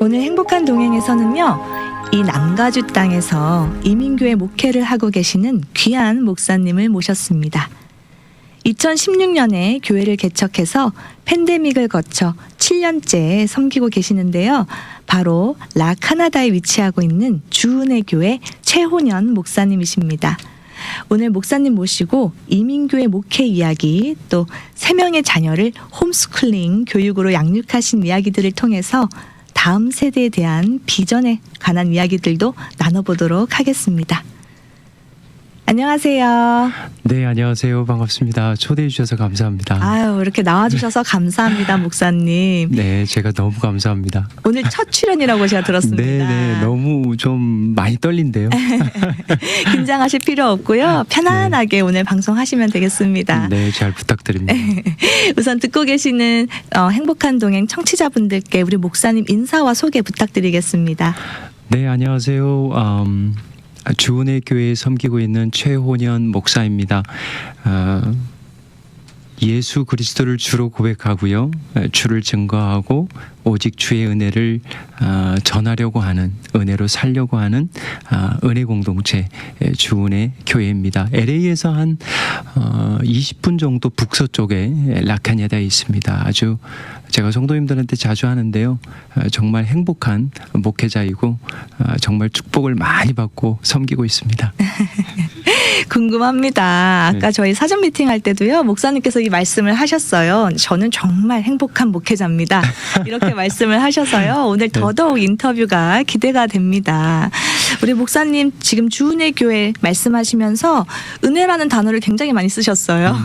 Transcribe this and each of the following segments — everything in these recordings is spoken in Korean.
오늘 행복한 동행에서는요, 이 남가주 땅에서 이민교회 목회를 하고 계시는 귀한 목사님을 모셨습니다. 2016년에 교회를 개척해서 팬데믹을 거쳐 7년째 섬기고 계시는데요. 바로 라카나다에 위치하고 있는 주은혜 교회 최혼현 목사님이십니다. 오늘 목사님 모시고 이민교회 목회 이야기, 또 3명의 자녀를 홈스쿨링 교육으로 양육하신 이야기들을 통해서 다음 세대에 대한 비전에 관한 이야기들도 나눠보도록 하겠습니다. 안녕하세요. 네, 안녕하세요. 반갑습니다. 초대해 주셔서 감사합니다. 아유, 이렇게 나와주셔서 감사합니다, 목사님. 네, 제가 너무 감사합니다. 오늘 첫 출연이라고 제가 들었습니다. 네, 너무 좀 많이 떨린데요. 긴장하실 필요 없고요. 편안하게 오늘 방송하시면 되겠습니다. 네, 잘 부탁드립니다. 우선 듣고 계시는 행복한 동행 청취자분들께 우리 목사님 인사와 소개 부탁드리겠습니다. 네, 안녕하세요. 주은혜 교회에 섬기고 있는 최혼현 목사입니다. 예수 그리스도를 주로 고백하고요, 주를 증거하고 오직 주의 은혜를 전하려고 하는, 은혜로 살려고 하는 은혜 공동체 주은혜 교회입니다. LA에서 한 20분 정도 북서쪽에 라카냐다에 있습니다. 아주 제가 성도님들한테 자주 하는데요, 정말 행복한 목회자이고 정말 축복을 많이 받고 섬기고 있습니다. 궁금합니다. 아까 네. 저희 사전 미팅 할 때도요, 목사님께서 이 말씀을 하셨어요. 저는 정말 행복한 목회자입니다. 이렇게 말씀을 하셔서요, 오늘 더더욱 인터뷰가 기대가 됩니다. 우리 목사님 지금 주은혜 교회 말씀하시면서 은혜라는 단어를 굉장히 많이 쓰셨어요.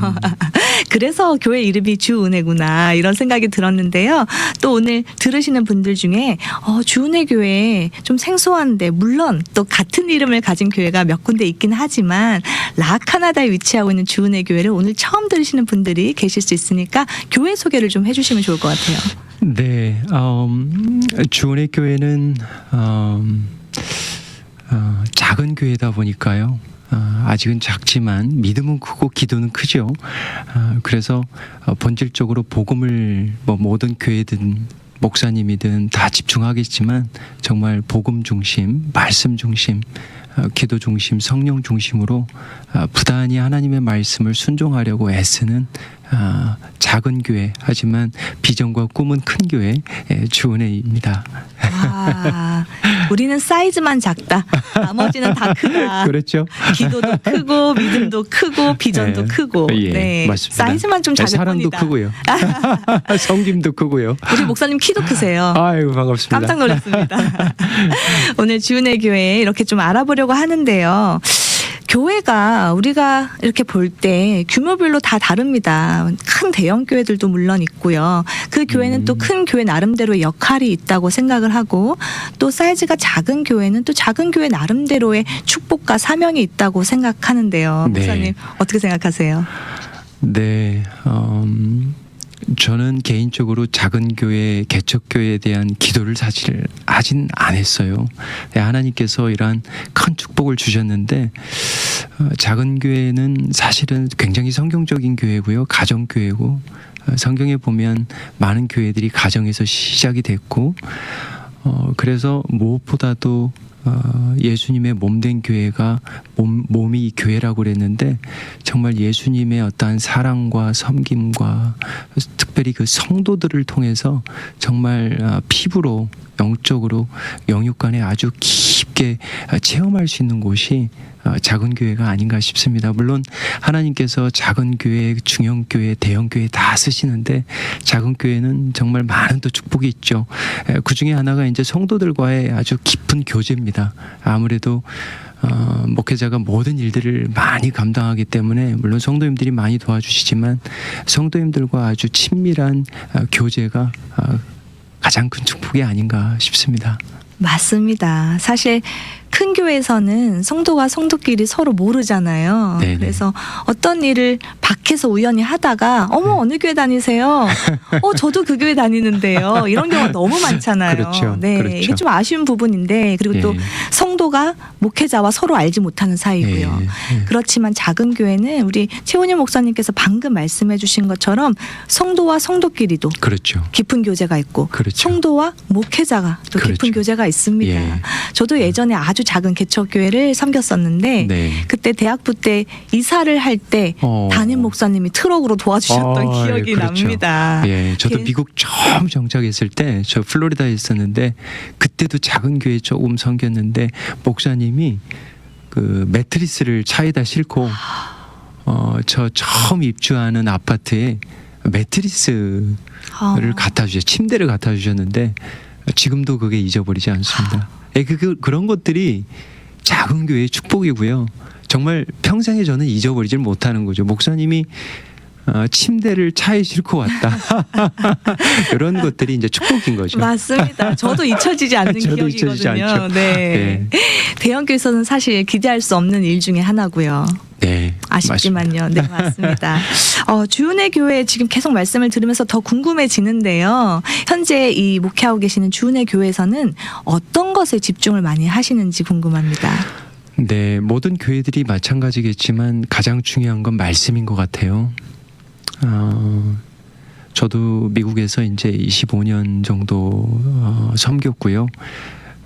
그래서 교회 이름이 주은혜구나 이런 생각이 들었는데요. 또 오늘 들으시는 분들 중에 주은혜 교회 좀 생소한데, 물론 또 같은 이름을 가진 교회가 몇 군데 있긴 하지만 라카나다에 위치하고 있는 주은혜 교회를 오늘 처음 들으시는 분들이 계실 수 있으니까 교회 소개를 좀 해주시면 좋을 것 같아요. 네, 주은혜 교회는 작은 교회다 보니까요, 아직은 작지만 믿음은 크고 기도는 크죠. 그래서 본질적으로 복음을 모든 교회든 목사님이든 다 집중하겠지만 정말 복음 중심, 말씀 중심, 기도 중심, 성령 중심으로 부단히 하나님의 말씀을 순종하려고 애쓰는 작은 교회, 하지만 비전과 꿈은 큰 교회 주은혜입니다. 우리는 사이즈만 작다. 나머지는 다 크다. 그렇죠. 기도도 크고 믿음도 크고 비전도 네. 크고. 예, 네. 맞습니다. 사이즈만 좀 작을 사랑도 뿐이다. 크고요. 성김도 크고요. 우리 목사님 키도 크세요. 아유, 반갑습니다. 깜짝 놀랐습니다. 오늘 주은혜 교회 이렇게 좀 알아보려고 하는데요. 교회가 우리가 이렇게 볼 때 규모별로 다 다릅니다. 큰 대형 교회들도 물론 있고요. 그 교회는 또 큰 교회 나름대로의 역할이 있다고 생각을 하고, 또 사이즈가 작은 교회는 또 작은 교회 나름대로의 축복과 사명이 있다고 생각하는데요. 네. 목사님 어떻게 생각하세요? 네, 저는 개인적으로 작은 교회, 개척교회에 대한 기도를 사실 하진 않았어요. 하나님께서 이러한 큰 축복을 주셨는데, 작은 교회는 사실은 굉장히 성경적인 교회고요, 가정교회고, 성경에 보면 많은 교회들이 가정에서 시작이 됐고, 그래서 무엇보다도 예수님의 몸된 교회가 몸이 교회라고 그랬는데, 정말 예수님의 어떠한 사랑과 섬김과 특별히 그 성도들을 통해서 정말 피부로, 영적으로, 영육간에 아주 깊게 체험할 수 있는 곳이 작은 교회가 아닌가 싶습니다. 물론 하나님께서 작은 교회, 중형 교회, 대형 교회 다 쓰시는데, 작은 교회는 정말 많은 또 축복이 있죠. 그 중에 하나가 이제 성도들과의 아주 깊은 교제입니다. 아무래도 목회자가 모든 일들을 많이 감당하기 때문에 물론 성도님들이 많이 도와주시지만, 성도님들과 아주 친밀한 교제가 가장 큰 축복이 아닌가 싶습니다. 맞습니다. 사실 큰 교회에서는 성도와 성도끼리 서로 모르잖아요. 네네. 그래서 어떤 일을 밖에서 우연히 하다가 어머 어느 교회 다니세요? 저도 그 교회 다니는데요. 이런 경우가 너무 많잖아요. 그렇죠. 네, 그렇죠. 이게 좀 아쉬운 부분인데 그리고 또 예. 성도가 목회자와 서로 알지 못하는 사이고요. 예. 그렇지만 작은 교회는 우리 최원희 목사님께서 방금 말씀해주신 것처럼 성도와 성도끼리도 그렇죠. 깊은 교제가 있고 그렇죠. 성도와 목회자가 또 깊은 그렇죠. 교제가 있습니다. 예. 저도 예전에 아주 작은 개척교회를 섬겼었는데 네. 그때 대학부 때 이사를 할 때 담임 목사님이 트럭으로 도와주셨던 기억이 그렇죠. 납니다. 예, 저도 그- 미국 처음 정착했을 때 저 플로리다에 있었는데 그때도 작은 교회 조금 섬겼는데 목사님이 그 매트리스를 차에다 싣고 저 처음 입주하는 아파트에 매트리스를 갖다 주셨, 침대를 갖다 주셨는데 지금도 그게 잊어버리지 않습니다. 예, 그런 것들이 작은 교회의 축복이고요. 정말 평생에 저는 잊어버리질 못하는 거죠. 목사님이 침대를 차에 싣고 왔다. 이런 것들이 이제 축복인 거죠. 맞습니다. 저도 잊혀지지 않는 저도 잊혀지지 기억이거든요. 않죠. 네. 대형교회에서는 사실 기대할 수 없는 일 중에 하나고요. 네, 아쉽지만요. 네, 맞습니다. 주은혜 교회 지금 계속 말씀을 들으면서 더 궁금해지는데요. 현재 이 목회하고 계시는 주은혜 교회에서는 어떤 것에 집중을 많이 하시는지 궁금합니다. 네, 모든 교회들이 마찬가지겠지만 가장 중요한 건 말씀인 것 같아요. 저도 미국에서 이제 25년 정도 섬겼고요.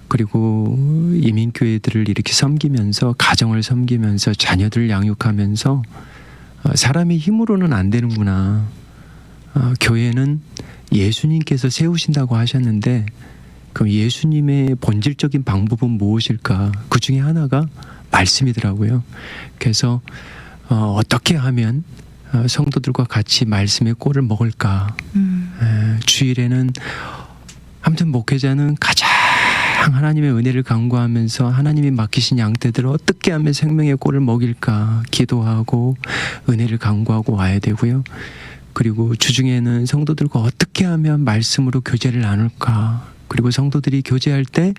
그리고 이민교회들을 이렇게 섬기면서 가정을 섬기면서 자녀들 양육하면서 사람의 힘으로는 안 되는구나. 교회는 예수님께서 세우신다고 하셨는데 그럼 예수님의 본질적인 방법은 무엇일까? 그 중에 하나가 말씀이더라고요. 그래서 어떻게 하면 성도들과 같이 말씀의 꼴을 먹을까? 주일에는 아무튼 목회자는 가장 하나님의 은혜를 간구하면서 하나님이 맡기신 양떼들을 어떻게 하면 생명의 꼴을 먹일까 기도하고 은혜를 간구하고 와야 되고요. 그리고 주중에는 성도들과 어떻게 하면 말씀으로 교제를 나눌까? 그리고 성도들이 교제할 때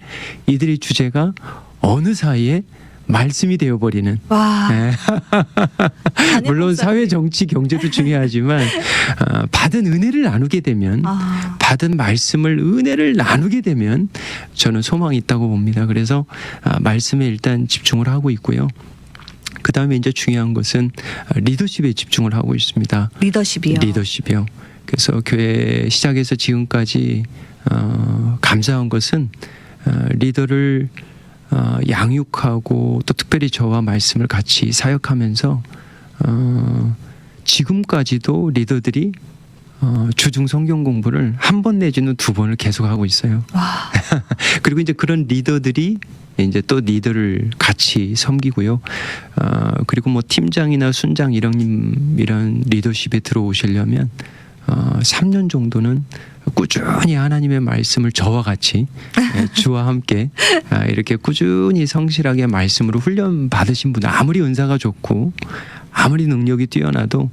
이들의 주제가 어느 사이에 말씀이 되어버리는. 와. 네. 물론 사회, 정치, 경제도 중요하지만 받은 은혜를 나누게 되면 받은 말씀을 은혜를 나누게 되면 저는 소망이 있다고 봅니다. 그래서 말씀에 일단 집중을 하고 있고요. 그 다음에 이제 중요한 것은 리더십에 집중을 하고 있습니다. 리더십이요. 리더십이요. 그래서 교회 시작해서 지금까지 감사한 것은 리더를 양육하고 또 특별히 저와 말씀을 같이 사역하면서 지금까지도 리더들이 주중 성경 공부를 한 번 내지는 두 번을 계속하고 있어요. 와. 그리고 이제 그런 리더들이 이제 또 리더를 같이 섬기고요. 그리고 뭐 팀장이나 순장 이런 리더십에 들어오시려면 3년 정도는 꾸준히 하나님의 말씀을 저와 같이 주와 함께 이렇게 꾸준히 성실하게 말씀으로 훈련 받으신 분, 아무리 은사가 좋고 아무리 능력이 뛰어나도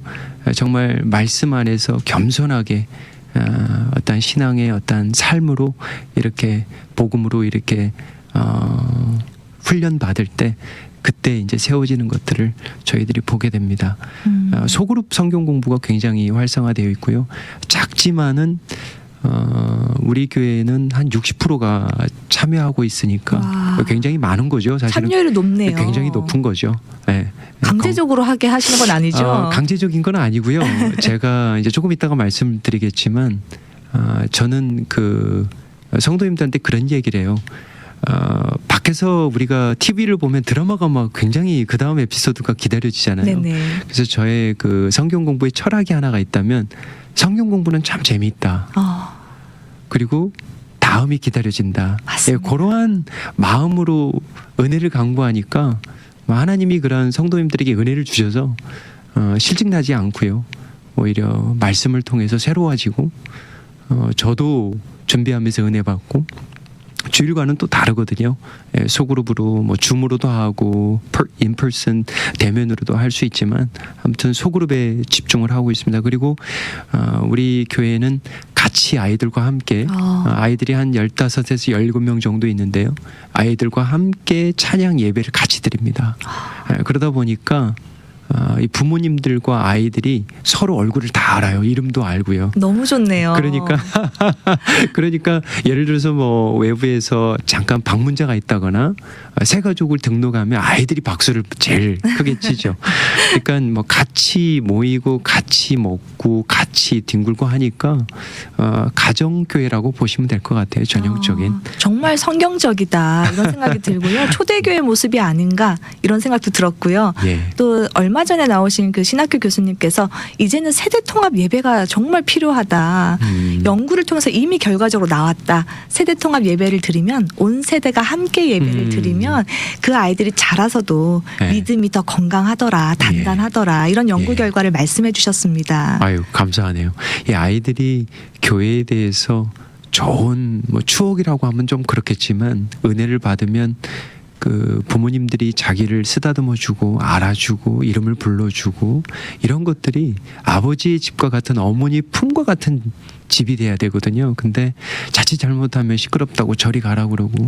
정말 말씀 안에서 겸손하게 어떤 신앙의 어떤 삶으로 이렇게 복음으로 이렇게 훈련 받을 때 그때 이제 세워지는 것들을 저희들이 보게 됩니다. 소그룹 성경 공부가 굉장히 활성화되어 있고요. 작지만은 우리 교회는 한 60%가 참여하고 있으니까 와. 굉장히 많은 거죠. 사실은 참여율이 높네요. 굉장히 높은 거죠. 네. 강제적으로 하게 하시는 건 아니죠. 강제적인 건 아니고요. 제가 이제 조금 이따가 말씀드리겠지만 저는 그 성도님들한테 그런 얘기를 해요. 밖에서 우리가 TV를 보면 드라마가 막 굉장히 그 다음 에피소드가 기다려지잖아요. 네네. 그래서 저의 그 성경 공부의 철학이 하나가 있다면 성경 공부는 참 재미있다. 그리고 다음이 기다려진다. 맞습니다. 그러한 마음으로 은혜를 강구하니까 하나님이 그런 성도님들에게 은혜를 주셔서 실직나지 않고요. 오히려 말씀을 통해서 새로워지고 저도 준비하면서 은혜 받고 주일과는 또 다르거든요. 예, 소그룹으로 뭐 줌으로도 하고 인퍼슨 대면으로도 할 수 있지만 아무튼 소그룹에 집중을 하고 있습니다. 그리고 우리 교회는 같이 아이들과 함께 아이들이 한 15에서 17명 정도 있는데요. 아이들과 함께 찬양 예배를 같이 드립니다. 예, 그러다 보니까 이 부모님들과 아이들이 서로 얼굴을 다 알아요. 이름도 알고요. 너무 좋네요. 그러니까 예를 들어서 뭐 외부에서 잠깐 방문자가 있다거나 새 가족을 등록하면 아이들이 박수를 제일 크게 치죠. 그러니까 뭐 같이 모이고 같이 먹고 같이 뒹굴고 하니까 가정 교회라고 보시면 될 것 같아요. 전형적인. 정말 성경적이다 이런 생각이 들고요. 초대교회 모습이 아닌가 이런 생각도 들었고요. 예. 또 얼마 전에 나오신 그 신학교 교수님께서 이제는 세대 통합 예배가 정말 필요하다. 연구를 통해서 이미 결과적으로 나왔다. 세대 통합 예배를 드리면 온 세대가 함께 예배를 드리면 그 아이들이 자라서도 네. 믿음이 더 건강하더라, 단단하더라 이런 연구 예. 결과를 말씀해 주셨습니다. 아유, 감사하네요. 이 아이들이 교회에 대해서 좋은 뭐 추억이라고 하면 좀 그렇겠지만 은혜를 받으면 그 부모님들이 자기를 쓰다듬어 주고 알아주고 이름을 불러주고 이런 것들이 아버지의 집과 같은 어머니 품과 같은 집이 돼야 되거든요. 근데 자칫 잘못하면 시끄럽다고 저리 가라고 그러고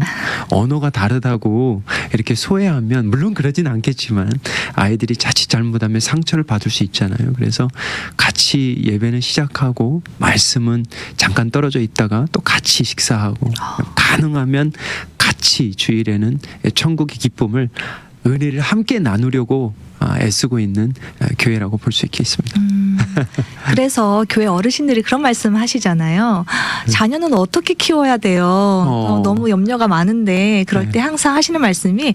언어가 다르다고 이렇게 소외하면 물론 그러진 않겠지만 아이들이 자칫 잘못하면 상처를 받을 수 있잖아요. 그래서 같이 예배는 시작하고 말씀은 잠깐 떨어져 있다가 또 같이 식사하고 가능하면 같이 주일에는 천국의 기쁨을 은혜를 함께 나누려고 애쓰고 있는 교회라고 볼 수 있겠습니다. 그래서 교회 어르신들이 그런 말씀 하시잖아요. 자녀는 어떻게 키워야 돼요? 너무 염려가 많은데 그럴 때 항상 하시는 말씀이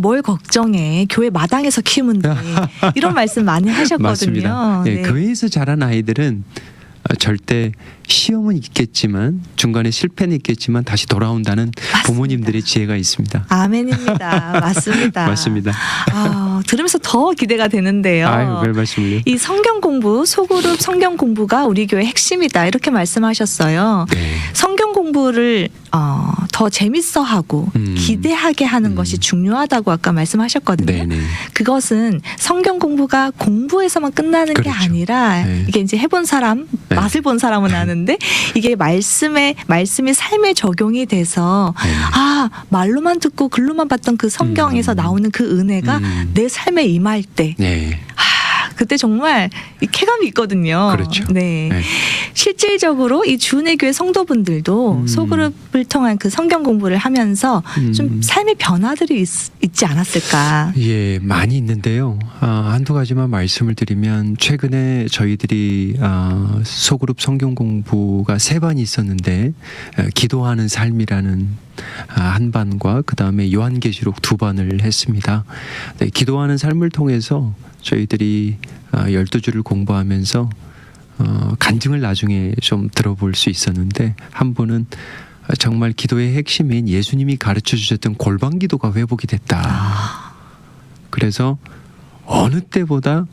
뭘 걱정해. 교회 마당에서 키우면 돼. 이런 말씀 많이 하셨거든요. 맞습니다. 네. 교회에서 자란 아이들은 절대 시험은 있겠지만 중간에 실패는 있겠지만 다시 돌아온다는 맞습니다. 부모님들의 지혜가 있습니다. 아멘입니다. 맞습니다. 맞습니다. 들으면서 더 기대가 되는데요. 아유, 별 말씀을요. 이 성경 공부, 소그룹 성경 공부가 우리 교회 핵심이다 이렇게 말씀하셨어요. 네. 성경 공부를 더 재밌어하고 기대하게 하는 것이 중요하다고 아까 말씀하셨거든요. 네네. 그것은 성경 공부가 공부에서만 끝나는 게 그렇죠. 아니라 네. 이게 이제 해본 사람, 네. 맛을 본 사람은 아는데 이게 말씀이 삶에 적용이 돼서 네. 말로만 듣고 글로만 봤던 그 성경에서 나오는 그 은혜가 내 삶에 임할 때 네. 그때 정말 이 쾌감이 있거든요. 그렇죠. 네. 네. 실질적으로 이 주은혜 교회 성도분들도 소그룹을 통한 그 성경 공부를 하면서 좀 삶의 변화들이 있지 않았을까? 예, 많이 있는데요. 한두 가지만 말씀을 드리면 최근에 저희들이 소그룹 성경 공부가 3반이 있었는데 기도하는 삶이라는 한 반과 그 다음에 요한계시록 2반을 했습니다. 네, 기도하는 삶을 통해서 저희들이 12주를 공부하면서 간증을 나중에 좀 들어볼 수 있었는데 한 분은 정말 기도의 핵심인 예수님이 가르쳐 주셨던 골방 기도가 회복이 됐다. 그래서 어느 때보다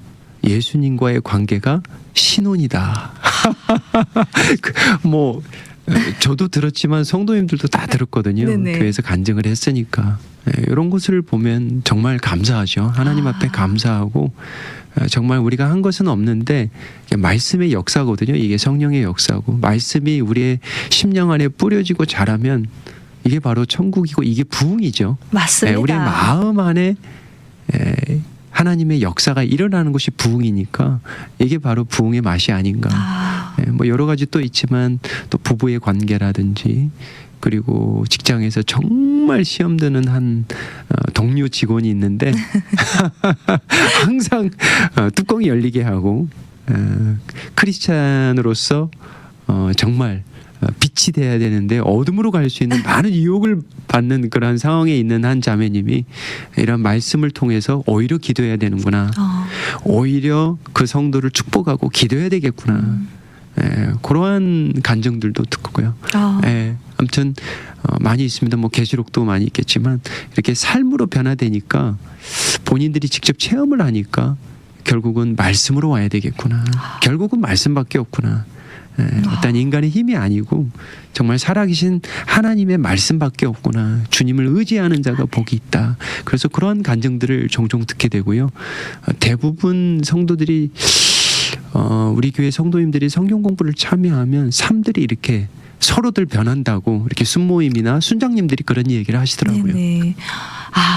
예수님과의 관계가 신혼이다. 뭐 저도 들었지만 성도님들도 다 들었거든요. 네네. 교회에서 간증을 했으니까 이런 것을 보면 정말 감사하죠. 하나님 앞에 감사하고 정말 우리가 한 것은 없는데 말씀의 역사거든요. 이게 성령의 역사고 말씀이 우리의 심령 안에 뿌려지고 자라면 이게 바로 천국이고 이게 부흥이죠. 맞습니다. 우리의 마음 안에 하나님의 역사가 일어나는 것이 부흥이니까 이게 바로 부흥의 맛이 아닌가. 뭐 여러 가지 또 있지만 또 부부의 관계라든지 그리고 직장에서 정말 시험 드는 한 동료 직원이 있는데 항상 뚜껑이 열리게 하고 크리스찬으로서 정말 빛이 돼야 되는데 어둠으로 갈 수 있는 많은 유혹을 받는 그런 상황에 있는 한 자매님이 이런 말씀을 통해서 오히려 기도해야 되는구나. 오히려 그 성도를 축복하고 기도해야 되겠구나. 그러한 간증들도 듣고요. 아무튼 많이 있습니다. 뭐 계시록도 많이 있겠지만 이렇게 삶으로 변화되니까 본인들이 직접 체험을 하니까 결국은 말씀으로 와야 되겠구나. 결국은 말씀밖에 없구나. 어떤 인간의 힘이 아니고 정말 살아계신 하나님의 말씀밖에 없구나. 주님을 의지하는 자가 복이 있다. 그래서 그런 간증들을 종종 듣게 되고요. 대부분 성도들이 우리 교회 성도님들이 성경 공부를 참여하면 삶들이 이렇게 서로들 변한다고 이렇게 순모임이나 순장님들이 그런 얘기를 하시더라고요. 네네.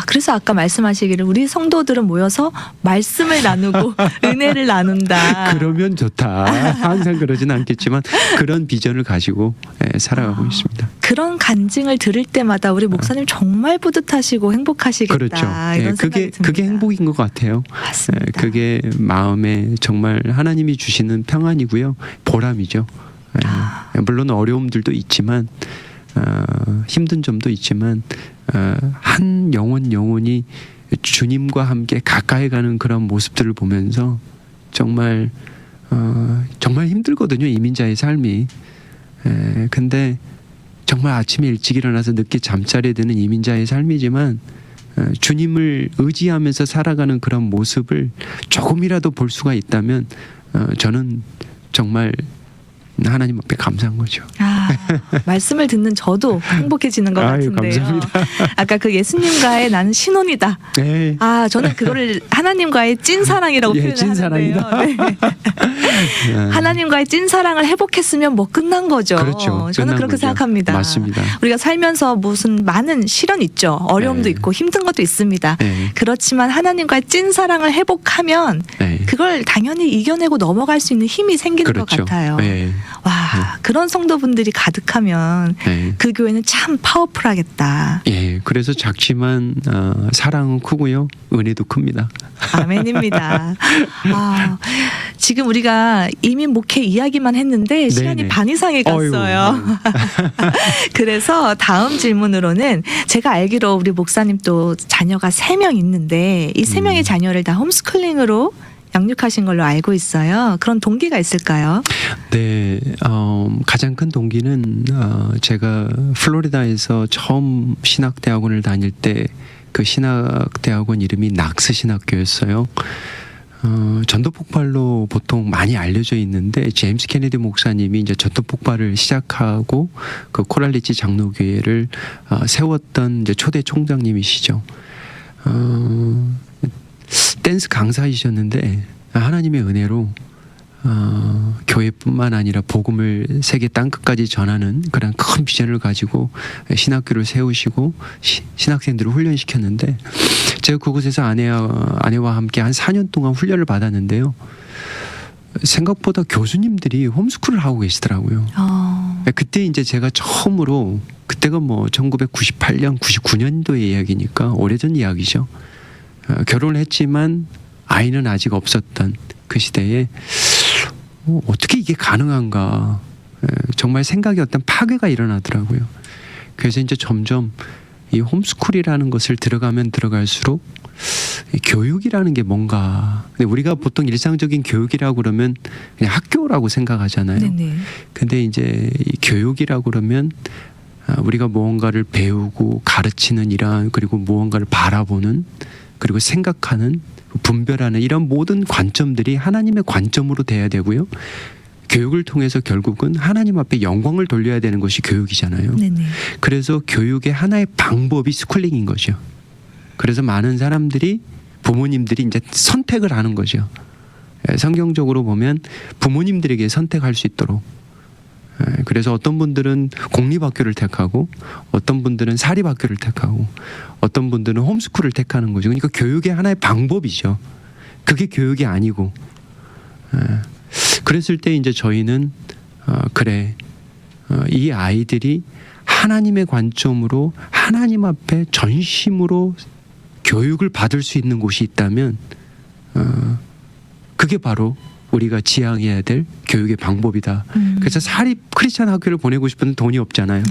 그래서 아까 말씀하시기를 우리 성도들은 모여서 말씀을 나누고 은혜를 나눈다. 그러면 좋다. 항상 그러진 않겠지만 그런 비전을 가지고 살아가고 있습니다. 그런 간증을 들을 때마다 우리 목사님 정말 뿌듯하시고 행복하시겠다. 그렇죠. 이런 생각이 듭니다. 그게 행복인 것 같아요. 맞습니다. 그게 마음에 정말 하나님이 주시는 평안이고요. 보람이죠. 물론 어려움들도 있지만 힘든 점도 있지만 한 영혼이 주님과 함께 가까이 가는 그런 모습들을 보면서 정말 힘들거든요. 이민자의 삶이. 근데 정말 아침에 일찍 일어나서 늦게 잠자리에 드는 이민자의 삶이지만 주님을 의지하면서 살아가는 그런 모습을 조금이라도 볼 수가 있다면 저는 정말 하나님 앞에 감사한 거죠. 말씀을 듣는 저도 행복해지는 것 아유, 같은데요. 감사합니다. 아까 그 예수님과의 나는 신혼이다. 네. 저는 그거를 하나님과의 찐사랑이라고 표현을 찐사랑이다. 하는데요. 네. 하나님과의 찐사랑을 회복했으면 뭐 끝난 거죠. 그렇죠. 저는 끝난 그렇게 거죠. 생각합니다. 맞습니다. 우리가 살면서 무슨 많은 시련 있죠. 어려움도 네. 있고 힘든 것도 있습니다. 네. 그렇지만 하나님과의 찐사랑을 회복하면 네. 그걸 당연히 이겨내고 넘어갈 수 있는 힘이 생기는 것 그렇죠. 같아요. 네. 와, 그런 성도분들이 가득하면 네. 그 교회는 참 파워풀하겠다. 예, 그래서 작지만 사랑은 크고요, 은혜도 큽니다. 아멘입니다. 지금 우리가 이민 목회 이야기만 했는데 시간이 네네. 반 이상이 갔어요. 그래서 다음 질문으로는 제가 알기로 우리 목사님 또 자녀가 3명 있는데 이 3명의 자녀를 다 홈스쿨링으로 양육하신 걸로 알고 있어요. 그런 동기가 있을까요? 네, 가장 큰 동기는 제가 플로리다에서 처음 신학대학원을 다닐 때 그 신학대학원 이름이 낙스 신학교였어요. 전도 폭발로 보통 많이 알려져 있는데 제임스 케네디 목사님이 이제 전도 폭발을 시작하고 그 코랄리지 장로교회를 세웠던 이제 초대 총장님이시죠. 댄스 강사이셨는데 하나님의 은혜로 교회뿐만 아니라 복음을 세계 땅끝까지 전하는 그런 큰 비전을 가지고 신학교를 세우시고 신학생들을 훈련시켰는데 제가 그곳에서 아내와 함께 한 4년 동안 훈련을 받았는데요. 생각보다 교수님들이 홈스쿨을 하고 계시더라고요. 그때 이제 제가 처음으로 그때가 뭐 1998년, 99년도의 이야기니까 오래전 이야기죠. 결혼을 했지만 아이는 아직 없었던 그 시대에 어떻게 이게 가능한가 정말 생각에 어떤 파괴가 일어나더라고요. 그래서 이제 점점 이 홈스쿨이라는 것을 들어가면 들어갈수록 교육이라는 게 뭔가 근데 우리가 보통 일상적인 교육이라고 그러면 그냥 학교라고 생각하잖아요. 네네. 근데 이제 이 교육이라고 그러면 우리가 무언가를 배우고 가르치는 이러한 그리고 무언가를 바라보는 그리고 생각하는 분별하는 이런 모든 관점들이 하나님의 관점으로 돼야 되고요. 교육을 통해서 결국은 하나님 앞에 영광을 돌려야 되는 것이 교육이잖아요. 네네. 그래서 교육의 하나의 방법이 스쿨링인 거죠. 그래서 많은 사람들이 부모님들이 이제 선택을 하는 거죠. 성경적으로 보면 부모님들에게 선택할 수 있도록. 그래서 어떤 분들은 공립학교를 택하고 어떤 분들은 사립학교를 택하고 어떤 분들은 홈스쿨을 택하는 거죠. 그러니까 교육의 하나의 방법이죠. 그게 교육이 아니고 그랬을 때 이제 저희는 이 아이들이 하나님의 관점으로 하나님 앞에 전심으로 교육을 받을 수 있는 곳이 있다면 그게 바로 우리가 지향해야 될 교육의 방법이다. 그래서 사립 크리스찬 학교를 보내고 싶은데 돈이 없잖아요.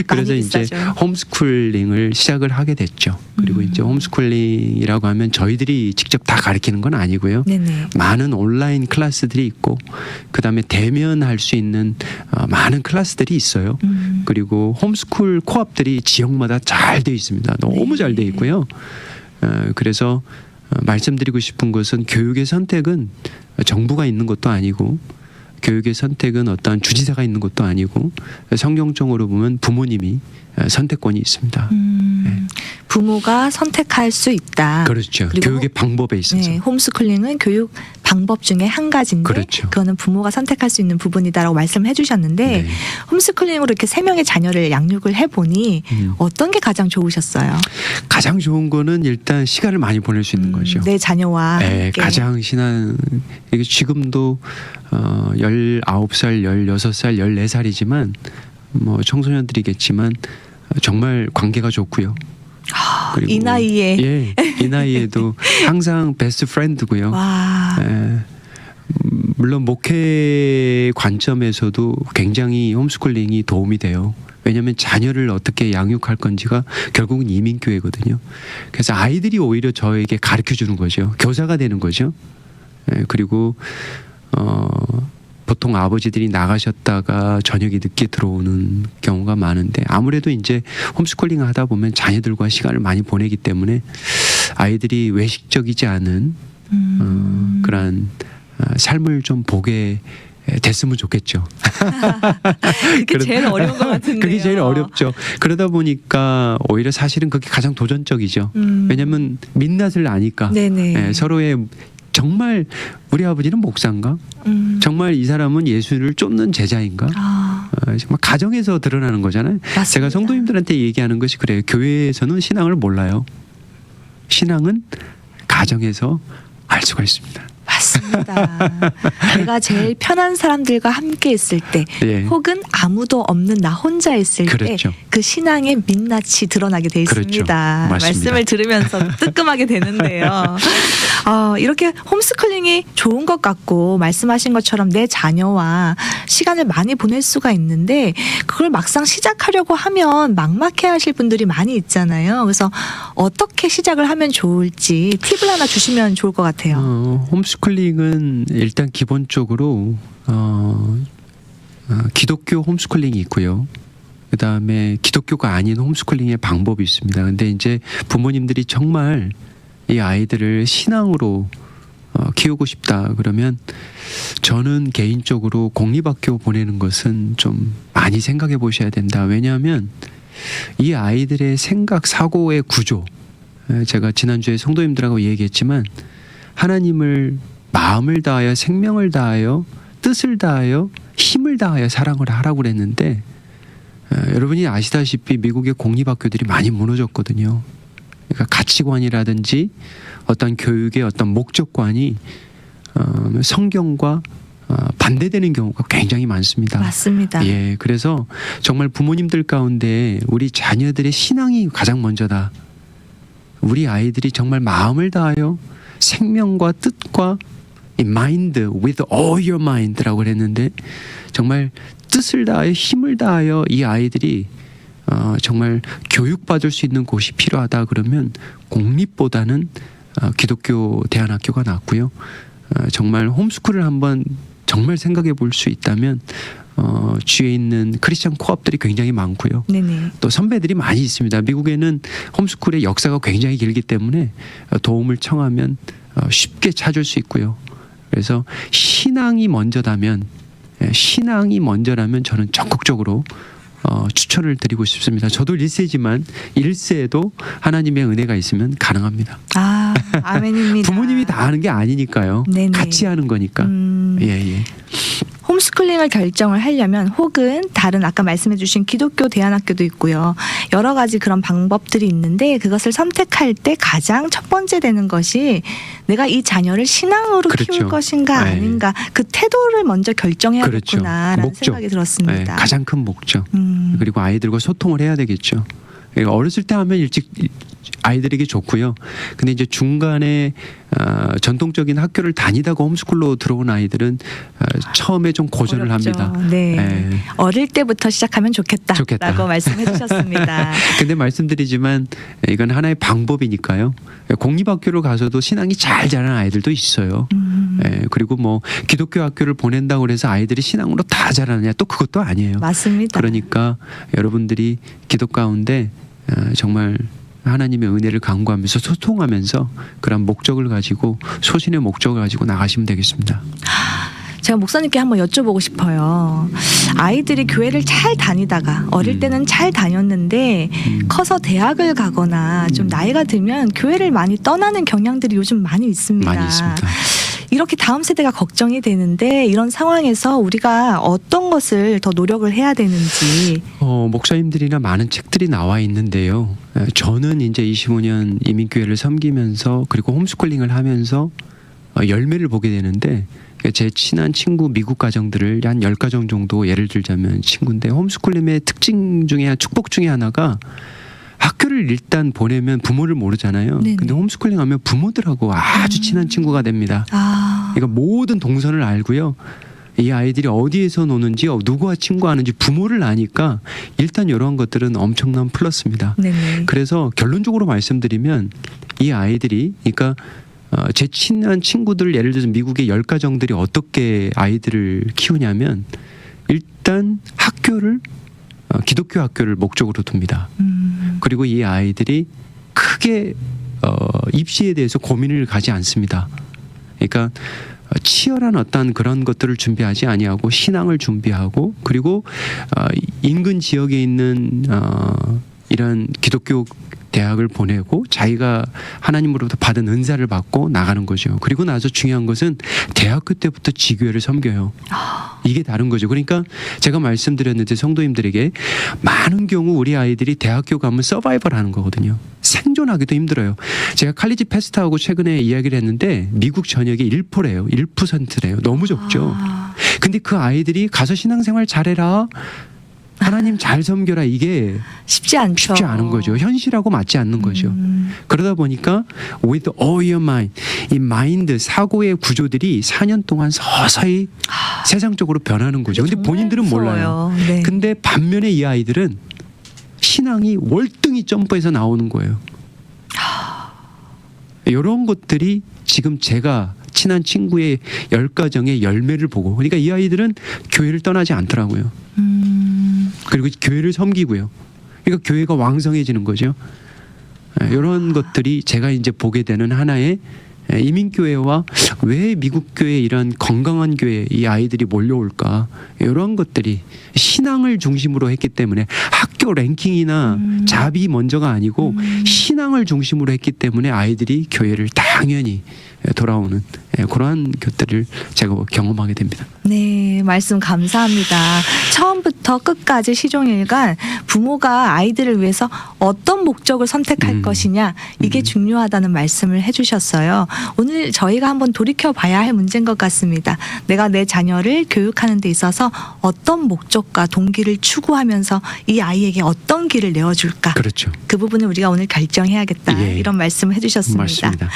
그래서 이제 홈스쿨링을 시작을 하게 됐죠. 그리고 이제 홈스쿨링이라고 하면 저희들이 직접 다 가르치는 건 아니고요. 네네. 많은 온라인 클래스들이 있고 그다음에 대면할 수 있는 많은 클래스들이 있어요. 그리고 홈스쿨 코업들이 지역마다 잘 돼 있습니다. 너무 잘 돼 있고요. 그래서 말씀드리고 싶은 것은 교육의 선택은 정부가 있는 것도 아니고 교육의 선택은 어떠한 주지사가 있는 것도 아니고 성경적으로 보면 부모님이 선택권이 있습니다. 부모가 선택할 수 있다. 그렇죠. 그리고 교육의 방법에 있어서. 네, 홈스쿨링은 교육 방법 중에 한 가지인데 그렇죠. 그거는 부모가 선택할 수 있는 부분이다라고 말씀해 주셨는데 네. 홈스쿨링으로 이렇게 3명의 자녀를 양육을 해보니 어떤 게 가장 좋으셨어요? 가장 좋은 거는 일단 시간을 많이 보낼 수 있는 거죠. 내 자녀와 네, 함께. 가장 이게 지금도 19살, 16살, 14살이지만 뭐 청소년들이겠지만 정말 관계가 좋고요. 그리고 이 나이에 이 나이에도 항상 베스트 프렌드고요. 와. 물론 목회 관점에서도 굉장히 홈스쿨링이 도움이 돼요. 왜냐하면 자녀를 어떻게 양육할 건지가 결국은 이민교회거든요. 그래서 아이들이 오히려 저에게 가르쳐 주는 거죠. 교사가 되는 거죠. 그리고 보통 아버지들이 나가셨다가 저녁에 늦게 들어오는 경우가 많은데 아무래도 이제 홈스쿨링 하다 보면 자녀들과 시간을 많이 보내기 때문에 아이들이 외식적이지 않은 그런 삶을 좀 보게 됐으면 좋겠죠. 그게 제일 어려운 것 같은데요. 그게 제일 어렵죠. 그러다 보니까 오히려 사실은 그게 가장 도전적이죠. 왜냐하면 민낯을 아니까 네네. 서로의 정말 우리 아버지는 목사인가? 정말 이 사람은 예수를 쫓는 제자인가? 정말 가정에서 드러나는 거잖아요. 맞습니다. 제가 성도님들한테 얘기하는 것이 그래요. 교회에서는 신앙을 몰라요. 신앙은 가정에서 알 수가 있습니다. 맞습니다. 내가 제일 편한 사람들과 함께 있을 때 예. 혹은 아무도 없는 나 혼자 있을 그렇죠. 때 그 신앙의 민낯이 드러나게 돼 있습니다. 그렇죠. 맞습니다. 말씀을 들으면서 뜨끔하게 되는데요. 이렇게 홈스쿨링이 좋은 것 같고 말씀하신 것처럼 내 자녀와 시간을 많이 보낼 수가 있는데 그걸 막상 시작하려고 하면 막막해 하실 분들이 많이 있잖아요. 그래서 어떻게 시작을 하면 좋을지 팁을 하나 주시면 좋을 것 같아요. 홈스쿨링은 일단 기본적으로 기독교 홈스쿨링이 있고요. 그 다음에 기독교가 아닌 홈스쿨링의 방법이 있습니다. 근데 이제 부모님들이 정말 이 아이들을 신앙으로 키우고 싶다 그러면 저는 개인적으로 공립학교 보내는 것은 좀 많이 생각해 보셔야 된다. 왜냐하면 이 아이들의 생각 사고의 구조, 제가 지난주에 성도님들하고 얘기했지만 하나님을 마음을 다하여 생명을 다하여 뜻을 다하여 힘을 다하여 사랑을 하라고 그랬는데 여러분이 아시다시피 미국의 공립학교들이 많이 무너졌거든요. 그러니까 가치관이라든지 어떤 교육의 어떤 목적관이 성경과 반대되는 경우가 굉장히 많습니다. 맞습니다. 예, 그래서 정말 부모님들 가운데 우리 자녀들의 신앙이 가장 먼저다. 우리 아이들이 정말 마음을 다하여 생명과 뜻과 mind with all your mind라고 그랬는데 정말 뜻을 다하여 힘을 다하여 이 아이들이 정말 교육받을 수 있는 곳이 필요하다 그러면 공립보다는 기독교 대안학교가 낫고요. 정말 홈스쿨을 한번 정말 생각해 볼 수 있다면 주위에 있는 크리스천 코업들이 굉장히 많고요. 네네. 또 선배들이 많이 있습니다. 미국에는 홈스쿨의 역사가 굉장히 길기 때문에 도움을 청하면 쉽게 찾을 수 있고요. 그래서 신앙이 먼저라면 저는 적극적으로 추천을 드리고 싶습니다. 저도 1세지만 1세에도 하나님의 은혜가 있으면 가능합니다. 아멘입니다. 부모님이 다 하는 게 아니니까요. 네네. 같이 하는 거니까. 예. 홈스쿨링을 결정을 하려면 혹은 다른 아까 말씀해 주신 기독교 대안학교도 있고요. 여러 가지 그런 방법들이 있는데 그것을 선택할 때 가장 첫 번째 되는 것이 내가 이 자녀를 신앙으로 그렇죠. 키울 것인가 네. 아닌가 그 태도를 먼저 결정해야겠구나라는 목적. 생각이 들었습니다. 네, 가장 큰 목적. 음. 그리고 아이들과 소통을 해야 되겠죠. 어렸을 때 하면 일찍 아이들에게 좋고요. 근데 이제 중간에 전통적인 학교를 다니다가 홈스쿨로 들어온 아이들은 처음에 좀 고전을 어렵죠. 합니다. 네. 예. 어릴 때부터 시작하면 좋겠다라고 좋겠다. 말씀해 주셨습니다. 근데 말씀드리지만 이건 하나의 방법이니까요. 공립학교로 가서도 신앙이 잘 자란 아이들도 있어요. 예, 그리고 뭐 기독교 학교를 보낸다고 해서 아이들이 신앙으로 다 자라느냐 또 그것도 아니에요. 맞습니다. 그러니까 여러분들이 기도 가운데 정말 하나님의 은혜를 간구하면서 소통하면서 그런 목적을 가지고 소신의 목적을 가지고 나가시면 되겠습니다. 제가 목사님께 한번 여쭤보고 싶어요. 아이들이 교회를 잘 다니다가 어릴 때는 잘 다녔는데 커서 대학을 가거나 좀 나이가 들면 교회를 많이 떠나는 경향들이 요즘 많이 있습니다. 많이 있습니다. 이렇게 다음 세대가 걱정이 되는데 이런 상황에서 우리가 어떤 것을 더 노력을 해야 되는지. 목사님들이나 많은 책들이 나와 있는데요. 저는 이제 25년 이민교회를 섬기면서 그리고 홈스쿨링을 하면서 열매를 보게 되는데 제 친한 친구 미국 가정들을 한 10가정 정도 예를 들자면 친구인데 홈스쿨링의 특징 중에 축복 중에 하나가 학교를 일단 보내면 부모를 모르잖아요. 네네. 근데 홈스쿨링 하면 부모들하고 아주 친한 친구가 됩니다. 그러니까 모든 동선을 알고요. 이 아이들이 어디에서 노는지 누구와 친구하는지 부모를 아니까 일단 이런 것들은 엄청난 플러스입니다. 네네. 그래서 결론적으로 말씀드리면 이 아이들이 그러니까 제 친한 친구들 예를 들어서 미국의 10가정들이 어떻게 아이들을 키우냐면 일단 학교를 기독교 학교를 목적으로 둡니다. 그리고 이 아이들이 크게 입시에 대해서 고민을 가지 않습니다. 그러니까 치열한 어떤 그런 것들을 준비하지 아니하고 신앙을 준비하고 그리고 인근 지역에 있는 이런 기독교 대학을 보내고 자기가 하나님으로부터 받은 은사를 받고 나가는 거죠. 그리고 나서 중요한 것은 대학교 때부터 지교회를 섬겨요. 이게 다른 거죠. 그러니까 제가 말씀드렸는데 성도님들에게 많은 경우 우리 아이들이 대학교 가면 서바이벌 하는 거거든요. 생존하기도 힘들어요. 제가 칼리지 페스트하고 최근에 이야기를 했는데 미국 전역이 1%래요. 1%래요. 너무 적죠. 근데 그 아이들이 가서 신앙생활 잘해라. 하나님 잘 섬겨라. 이게 쉽지 않죠. 쉽지 않은 거죠. 현실하고 맞지 않는 거죠. 그러다 보니까 with all your mind, 이 마인드 사고의 구조들이 4년 동안 서서히 세상적으로 변하는 거죠. 근데 본인들은 몰라요. 네. 근데 반면에 이 아이들은 신앙이 월등히 점프해서 나오는 거예요. 이런 것들이 지금 제가 친한 친구의 10가정의 열매를 보고 그러니까 이 아이들은 교회를 떠나지 않더라고요. 그리고 교회를 섬기고요. 그러니까 교회가 왕성해지는 거죠. 이런 것들이 제가 이제 보게 되는 하나의 이민교회와 왜 미국 교회 이런 건강한 교회 이 아이들이 몰려올까 이런 것들이 신앙을 중심으로 했기 때문에 학교 랭킹이나 잡이 먼저가 아니고 신앙을 중심으로 했기 때문에 아이들이 교회를 당연히 돌아오는 그러한 것들을 제가 경험하게 됩니다. 네, 말씀 감사합니다. 처음부터 끝까지 시종일관 부모가 아이들을 위해서 어떤 목적을 선택할 것이냐 이게 중요하다는 말씀을 해주셨어요. 오늘 저희가 한번 돌이켜 봐야 할 문제인 것 같습니다. 내가 내 자녀를 교육하는 데 있어서 어떤 목적과 동기를 추구하면서 이 아이에게 어떤 길을 내어줄까? 그렇죠. 그 부분을 우리가 오늘 결정해야겠다. 예. 이런 말씀을 해주셨습니다. 맞습니다.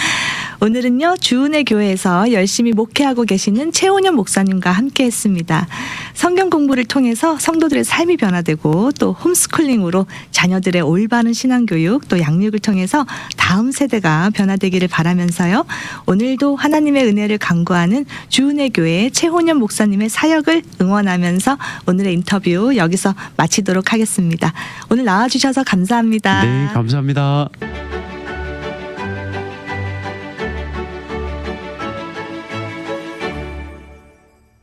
오늘은요 주은의 교회에서 열심히 목회하고 계시는 최훈현 목사님과 함께했습니다. 성경 공부를 통해서 성도들의 삶이 변화되고 또 홈스쿨링으로 자녀들의 올바른 신앙교육 또 양육을 통해서 다음 세대가 변화되기를 바라면서요. 오늘도 하나님의 은혜를 간구하는 주은의 교회 최훈현 목사님의 사역을 응원하면서 오늘의 인터뷰 여기서 마치도록 하겠습니다. 오늘 나와주셔서 감사합니다. 네, 감사합니다.